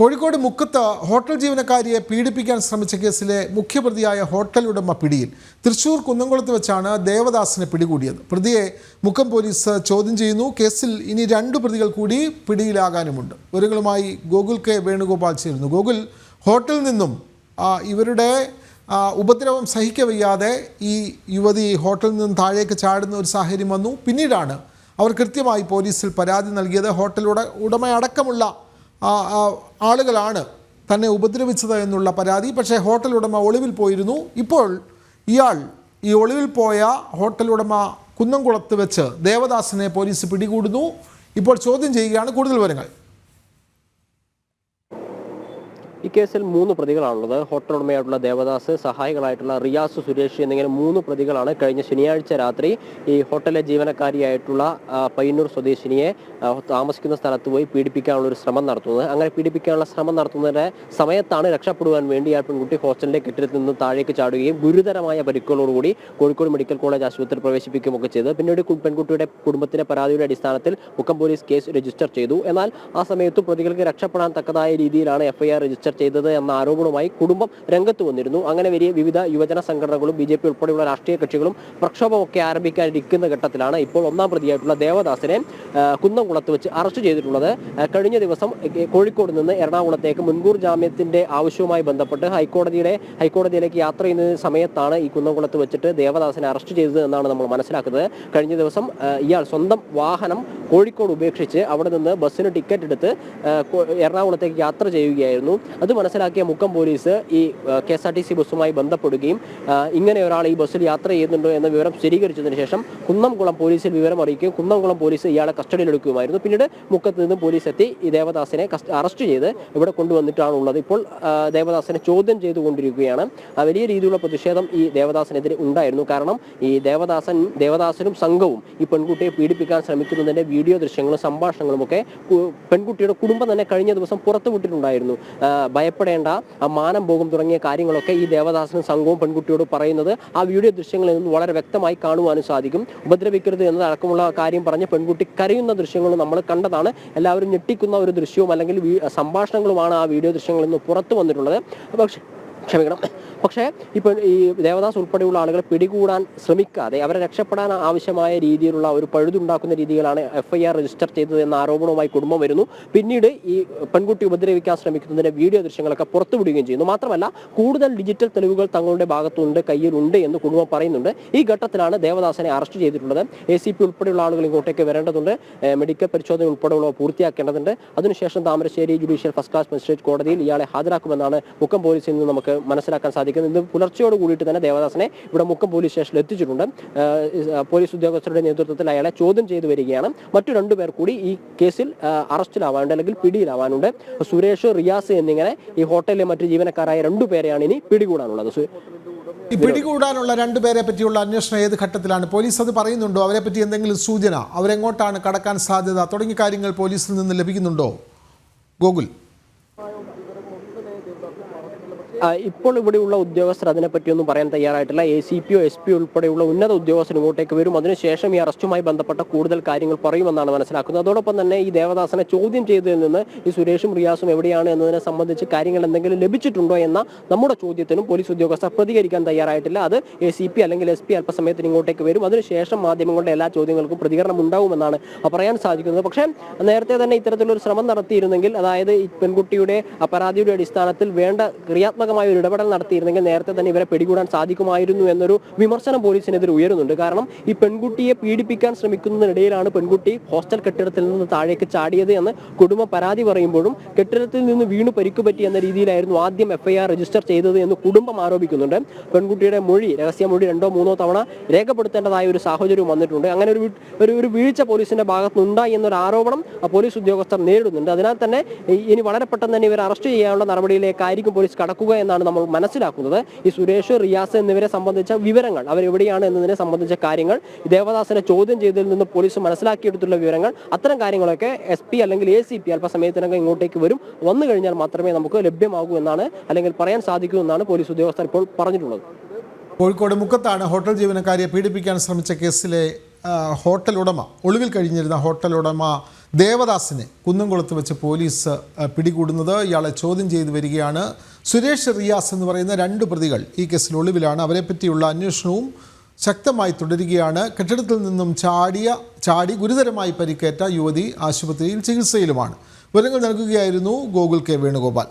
കോഴിക്കോട് മുക്കത്ത് ഹോട്ടൽ ജീവനക്കാരിയെ പീഡിപ്പിക്കാൻ ശ്രമിച്ച കേസിലെ മുഖ്യപ്രതിയായ ഹോട്ടൽ ഉടമ പിടിയിൽ. തൃശൂർ കുന്നംകുളത്ത് വെച്ചാണ് ദേവദാസിനെ പിടികൂടിയത്. പ്രതിയെ മുക്കം പോലീസ് ചോദ്യം ചെയ്യുന്നു. കേസിൽ ഇനി 2 പ്രതികൾ കൂടി പിടിയിലാകാനുമുണ്ട്. വിവരങ്ങളുമായി ഗോകുൽ കെ വേണുഗോപാൽ ചേരുന്നു. ഗോകുൽ, ഹോട്ടലിൽ നിന്നും ഇവരുടെ ഉപദ്രവം സഹിക്കവയ്യാതെ ഈ യുവതി ഹോട്ടലിൽ നിന്നും താഴേക്ക് ചാടുന്ന ഒരു സാഹചര്യം വന്നു. പിന്നീടാണ് അവർ കൃത്യമായി പോലീസിൽ പരാതി നൽകിയത്. ഹോട്ടൽ ഉടമയടക്കമുള്ള ആളുകളാണ് തന്നെ ഉപദ്രവിച്ചത് എന്നുള്ള പരാതി. പക്ഷേ ഹോട്ടൽ ഉടമ ഒളിവിൽ പോയിരുന്നു. ഇപ്പോൾ ഈ ഒളിവിൽ പോയ ഹോട്ടൽ ഉടമ കുന്നംകുളത്ത് വെച്ച് ദേവദാസിനെ പോലീസ് പിടികൂടുന്നു. ഇപ്പോൾ ചോദ്യം ചെയ്യുകയാണ്. കൂടുതൽ വിവരങ്ങൾ. ഈ കേസിൽ 3 പ്രതികളാണുള്ളത്. ഹോട്ടൽ ഉടമയായിട്ടുള്ള ദേവദാസ്, സഹായികളായിട്ടുള്ള റിയാസ്, സുരേഷ് എന്നിങ്ങനെ 3 പ്രതികളാണ് കഴിഞ്ഞ ശനിയാഴ്ച രാത്രി ഈ ഹോട്ടലിലെ ജീവനക്കാരിയായിട്ടുള്ള പയ്യന്നൂർ സ്വദേശിനിയെ താമസിക്കുന്ന സ്ഥലത്ത് പോയി പീഡിപ്പിക്കാനുള്ള ഒരു ശ്രമം നടത്തുന്നത്. അങ്ങനെ പീഡിപ്പിക്കാനുള്ള ശ്രമം നടത്തുന്നതിന്റെ സമയത്താണ് രക്ഷപ്പെടുവാൻ വേണ്ടി ആ പെൺകുട്ടി ഹോസ്റ്റലിന്റെ കെട്ടിടത്തിൽ നിന്ന് താഴേക്ക് ചാടുകയും ഗുരുതരമായ പരിക്കുകളോടുകൂടി കോഴിക്കോട് മെഡിക്കൽ കോളേജ് ആശുപത്രിയിൽ പ്രവേശിപ്പിക്കുകയൊക്കെ ചെയ്തത്. പിന്നീട് പെൺകുട്ടിയുടെ കുടുംബത്തിന്റെ പരാതിയുടെ അടിസ്ഥാനത്തിൽ മുക്കം പോലീസ് കേസ് രജിസ്റ്റർ ചെയ്തു. എന്നാൽ ആ സമയത്തും പ്രതികൾക്ക് രക്ഷപ്പെടാൻ തക്കതായ രീതിയിലാണ് FIR രജിസ്റ്റർ ചെയ്തത് എന്ന ആരോപണവുമായി കുടുംബം രംഗത്ത് വന്നിരുന്നു. അങ്ങനെ വിവിധ യുവജന സംഘടനകളും BJP ഉൾപ്പെടെയുള്ള രാഷ്ട്രീയ കക്ഷികളും പ്രക്ഷോഭമൊക്കെ ആരംഭിക്കാനിരിക്കുന്ന ഘട്ടത്തിലാണ് ഇപ്പോൾ 1ാം പ്രതിയായിട്ടുള്ള ദേവദാസിനെ കുന്നംകുളത്ത് വെച്ച് അറസ്റ്റ് ചെയ്തിട്ടുള്ളത്. കഴിഞ്ഞ ദിവസം കോഴിക്കോട് നിന്ന് എറണാകുളത്തേക്ക് മുൻകൂർ ജാമ്യത്തിന്റെ ആവശ്യവുമായി ബന്ധപ്പെട്ട് ഹൈക്കോടതിയിലേക്ക് യാത്ര ചെയ്യുന്ന സമയത്താണ് ഈ കുന്നംകുളത്ത് വെച്ചിട്ട് ദേവദാസിനെ അറസ്റ്റ് ചെയ്തത് എന്നാണ് നമ്മൾ മനസ്സിലാക്കുന്നത്. കഴിഞ്ഞ ദിവസം ഇയാൾ സ്വന്തം വാഹനം കോഴിക്കോട് ഉപേക്ഷിച്ച് അവിടെ നിന്ന് ബസ്സിന് ടിക്കറ്റ് എടുത്ത് എറണാകുളത്തേക്ക് യാത്ര ചെയ്യുകയായിരുന്നു. അത് മനസ്സിലാക്കിയ മുക്കം പോലീസ് ഈ KSRTC ബസ്സുമായി ബന്ധപ്പെടുകയും ഇങ്ങനെ ഒരാൾ ഈ ബസ്സിൽ യാത്ര ചെയ്യുന്നുണ്ടോ എന്ന വിവരം സ്ഥിരീകരിച്ചതിന് ശേഷം കുന്നംകുളം പോലീസിൽ വിവരം അറിയിക്കുകയും കുന്നംകുളം പോലീസ് ഇയാളെ കസ്റ്റഡിയിലെടുക്കുകയുമായിരുന്നു. പിന്നീട് മുക്കത്ത് നിന്ന് പോലീസ് എത്തി ഈ ദേവദാസിനെ അറസ്റ്റ് ചെയ്ത് ഇവിടെ കൊണ്ടുവന്നിട്ടാണുള്ളത്. ഇപ്പോൾ ദേവദാസിനെ ചോദ്യം ചെയ്തുകൊണ്ടിരിക്കുകയാണ്. വലിയ രീതിയിലുള്ള പ്രതിഷേധം ഈ ദേവദാസിനെതിരെ ഉണ്ടായിരുന്നു. കാരണം ഈ ദേവദാസനും സംഘവും ഈ പെൺകുട്ടിയെ പീഡിപ്പിക്കാൻ ശ്രമിക്കുന്നതിന്റെ വീഡിയോ ദൃശ്യങ്ങളും സംഭാഷണങ്ങളും ഒക്കെ പെൺകുട്ടിയുടെ കുടുംബം തന്നെ കഴിഞ്ഞ ദിവസം പുറത്തുവിട്ടിട്ടുണ്ടായിരുന്നു. ഭയപ്പെടേണ്ട, മാനം പോകും തുടങ്ങിയ കാര്യങ്ങളൊക്കെ ഈ ദേവദാസനും സംഘവും പെൺകുട്ടിയോട് പറയുന്നത് ആ വീഡിയോ ദൃശ്യങ്ങളിൽ നിന്ന് വളരെ വ്യക്തമായി കാണുവാനും സാധിക്കും. ഉപദ്രവിക്കരുത് എന്നതടക്കമുള്ള കാര്യം പറഞ്ഞ് പെൺകുട്ടി കരയുന്ന ദൃശ്യങ്ങളും നമ്മൾ കണ്ടതാണ്. എല്ലാവരും ഞെട്ടിക്കുന്ന ഒരു ദൃശ്യവും അല്ലെങ്കിൽ സംഭാഷണങ്ങളുമാണ് ആ വീഡിയോ ദൃശ്യങ്ങളിൽ നിന്ന് പുറത്തു വന്നിട്ടുള്ളത്. പക്ഷേ ഇപ്പോൾ ഈ ദേവദാസ് ഉൾപ്പെടെയുള്ള ആളുകളെ പിടികൂടാൻ ശ്രമിക്കാതെ അവരെ രക്ഷപ്പെടാൻ ആവശ്യമായ രീതിയിലുള്ള ഒരു പഴുതുണ്ടാക്കുന്ന രീതിയിലാണ് FIR രജിസ്റ്റർ ചെയ്തത് എന്ന ആരോപണവുമായി കുടുംബം വരുന്നു. പിന്നീട് ഈ പെൺകുട്ടി ഉപദ്രവിക്കാൻ ശ്രമിക്കുന്നതിന്റെ വീഡിയോ ദൃശ്യങ്ങളൊക്കെ പുറത്തുവിടുകയും ചെയ്യുന്നു. മാത്രമല്ല കൂടുതൽ ഡിജിറ്റൽ തെളിവുകൾ തങ്ങളുടെ ഭാഗത്തുണ്ട്, കയ്യിലുണ്ട് എന്ന് കുടുംബം പറയുന്നുണ്ട്. ഈ ഘട്ടത്തിലാണ് ദേവദാസിനെ അറസ്റ്റ് ചെയ്തിട്ടുള്ളത്. ACP ഉൾപ്പെടെയുള്ള ആളുകൾ ഇങ്ങോട്ടേക്ക് വരേണ്ടതുണ്ട്. മെഡിക്കൽ പരിശോധന ഉൾപ്പെടെയുള്ള പൂർത്തിയാക്കേണ്ടതുണ്ട്. അതിനുശേഷം Thamarassery judicial first class magistrate കോടതിയിൽ ഇയാളെ ഹാജരാക്കുമെന്നാണ് മുക്കം പോലീസിൽ നിന്ന് നമുക്ക് മനസ്സിലാക്കാൻ സാധിക്കുന്നത്. ഇന്ന് പുലർച്ചയോട് കൂടിയിട്ട് തന്നെ ദേവദാസിനെ ഇവിടെ മുക്കം പോലീസ് സ്റ്റേഷനിൽ എത്തിച്ചിട്ടുണ്ട്. പോലീസ് ഉദ്യോഗസ്ഥരുടെ നേതൃത്വത്തിൽ അയാളെ ചോദ്യം ചെയ്തു വരികയാണ്. മറ്റു 2 പേർ കൂടി ഈ കേസിൽ അറസ്റ്റിലാവാനുണ്ട്, അല്ലെങ്കിൽ പിടിയിലാവാനുണ്ട്. സുരേഷ്, റിയാസ് എന്നിങ്ങനെ ഈ ഹോട്ടലിലെ മറ്റു ജീവനക്കാരായ 2 പേരെയാണ് ഇനി പിടികൂടാനുള്ളത്. ഈ പിടികൂടാനുള്ള 2 പേരെ പറ്റിയുള്ള അന്വേഷണം ഏത് ഘട്ടത്തിലാണ്? പോലീസ് അത് പറയുന്നുണ്ടോ? അവരെ പറ്റി എന്തെങ്കിലും സൂചന, അവരെങ്ങോട്ടാണ് കടക്കാൻ സാധ്യത തുടങ്ങിയ കാര്യങ്ങൾ പോലീസിൽ നിന്ന് ലഭിക്കുന്നുണ്ടോ? ഗോകുൽ, ഇപ്പോൾ ഇവിടെയുള്ള ഉദ്യോഗസ്ഥർ അതിനെപ്പറ്റിയൊന്നും പറയാൻ തയ്യാറായിട്ടില്ല. ACPയോ SP ഉൾപ്പെടെയുള്ള ഉന്നത ഉദ്യോഗസ്ഥർ ഇങ്ങോട്ടേക്ക് വരും. അതിനുശേഷം ഈ അറസ്റ്റുമായി ബന്ധപ്പെട്ട കൂടുതൽ കാര്യങ്ങൾ പറയുമെന്നാണ് മനസ്സിലാക്കുന്നത്. അതോടൊപ്പം തന്നെ ഈ ദേവദാസനെ ചോദ്യം ചെയ്തതിൽ നിന്ന് ഈ സുരേഷും റിയാസും എവിടെയാണ് എന്നതിനെ സംബന്ധിച്ച് കാര്യങ്ങൾ എന്തെങ്കിലും ലഭിച്ചിട്ടുണ്ടോ എന്ന നമ്മുടെ ചോദ്യത്തിനും പോലീസ് ഉദ്യോഗസ്ഥർ പ്രതികരിക്കാൻ തയ്യാറായിട്ടില്ല. അത് ACP അല്ലെങ്കിൽ SP അല്പസമയത്തിന് ഇങ്ങോട്ടേക്ക് വരും. അതിനുശേഷം മാധ്യമങ്ങളുടെ എല്ലാ ചോദ്യങ്ങൾക്കും പ്രതികരണം ഉണ്ടാവുമെന്നാണ് പറയാൻ സാധിക്കുന്നത്. പക്ഷേ നേരത്തെ തന്നെ ഇത്തരത്തിലൊരു ശ്രമം നടത്തിയിരുന്നെങ്കിൽ, അതായത് ഈ പെൺകുട്ടിയുടെ പരാതിയുടെ അടിസ്ഥാനത്തിൽ വേണ്ട ക്രിയാത്മക ഒരു ഇടപെടൽ നടത്തിയിരുന്നെങ്കിൽ നേരത്തെ തന്നെ ഇവരെ പിടികൂടാൻ സാധിക്കുമായിരുന്നു എന്നൊരു വിമർശനം പോലീസിനെതിരെ ഉയരുന്നുണ്ട്. കാരണം ഈ പെൺകുട്ടിയെ പീഡിപ്പിക്കാൻ ശ്രമിക്കുന്നതിനിടയിലാണ് പെൺകുട്ടി ഹോസ്റ്റൽ കെട്ടിടത്തിൽ നിന്ന് താഴേക്ക് ചാടിയത് എന്ന് കുടുംബം പരാതി പറയുമ്പോഴും കെട്ടിടത്തിൽ നിന്ന് വീണു പരിക്കുപറ്റി എന്ന രീതിയിലായിരുന്നു ആദ്യം FIR രജിസ്റ്റർ ചെയ്തത് എന്ന് കുടുംബം ആരോപിക്കുന്നുണ്ട്. പെൺകുട്ടിയുടെ രഹസ്യമൊഴി 2-3 തവണ രേഖപ്പെടുത്തേണ്ടതായ ഒരു സാഹചര്യം വന്നിട്ടുണ്ട്. അങ്ങനെ ഒരു വീഴ്ച പോലീസിന്റെ ഭാഗത്തുനിന്നുണ്ടായി എന്നൊരു ആരോപണം പോലീസ് ഉദ്യോഗസ്ഥർ നേരിടുന്നുണ്ട്. അതിനാൽ തന്നെ ഇനി വളരെ പെട്ടെന്ന് തന്നെ ഇവരെ അറസ്റ്റ് ചെയ്യാനുള്ള നടപടിയിലേക്കായിരിക്കും പോലീസ് കടക്കുക എന്നാണ് നമ്മൾ മനസ്സിലാക്കുന്നത്. ഈ സുരേഷ്, റിയാസ് എന്നിവരെ സംബന്ധിച്ച വിവരങ്ങൾ, അവരെവിടെയാണ് എന്നതിനെ സംബന്ധിച്ച കാര്യങ്ങൾ, ദേവദാസിനെ ചോദ്യം ചെയ്തതിൽ നിന്ന് പോലീസ് മനസ്സിലാക്കിയെടുത്തുള്ള വിവരങ്ങൾ, അത്തരം കാര്യങ്ങളൊക്കെ SP അല്ലെങ്കിൽ ACP അല്പസമയത്തിനകം ഇങ്ങോട്ടേക്ക് വന്നു കഴിഞ്ഞാൽ മാത്രമേ നമുക്ക് ലഭ്യമാകൂ എന്നാണ്, അല്ലെങ്കിൽ പറയാൻ സാധിക്കൂ എന്നാണ് പോലീസ് ഉദ്യോഗസ്ഥർ ഇപ്പോൾ പറഞ്ഞിട്ടുള്ളത്. കോഴിക്കോട് മുക്കത്താണ് ഹോട്ടൽ ജീവനക്കാരിയെ പീഡിപ്പിക്കാൻ ശ്രമിച്ച കേസിലെ ഹോട്ടൽ ഉടമ ഒളിവിൽ കഴിഞ്ഞിരുന്ന ഹോട്ടൽ ഉടമ ദേവദാസിനെ കുന്നംകുളത്ത് വെച്ച് പോലീസ് പിടികൂടുന്നത്. ഇയാളെ ചോദ്യം ചെയ്തു വരികയാണ്. സുരേഷ്, റിയാസ് എന്ന് പറയുന്ന 2 പ്രതികൾ ഈ കേസിൽ ഒളിവിലാണ്. അവരെപ്പറ്റിയുള്ള അന്വേഷണവും ശക്തമായി തുടരുകയാണ്. കെട്ടിടത്തിൽ നിന്നും ചാടി ഗുരുതരമായി പരിക്കേറ്റ യുവതി ആശുപത്രിയിൽ ചികിത്സയിലുമാണ്. വിവരങ്ങൾ നൽകുകയായിരുന്നു ഗോകുൽ കെ വേണുഗോപാൽ.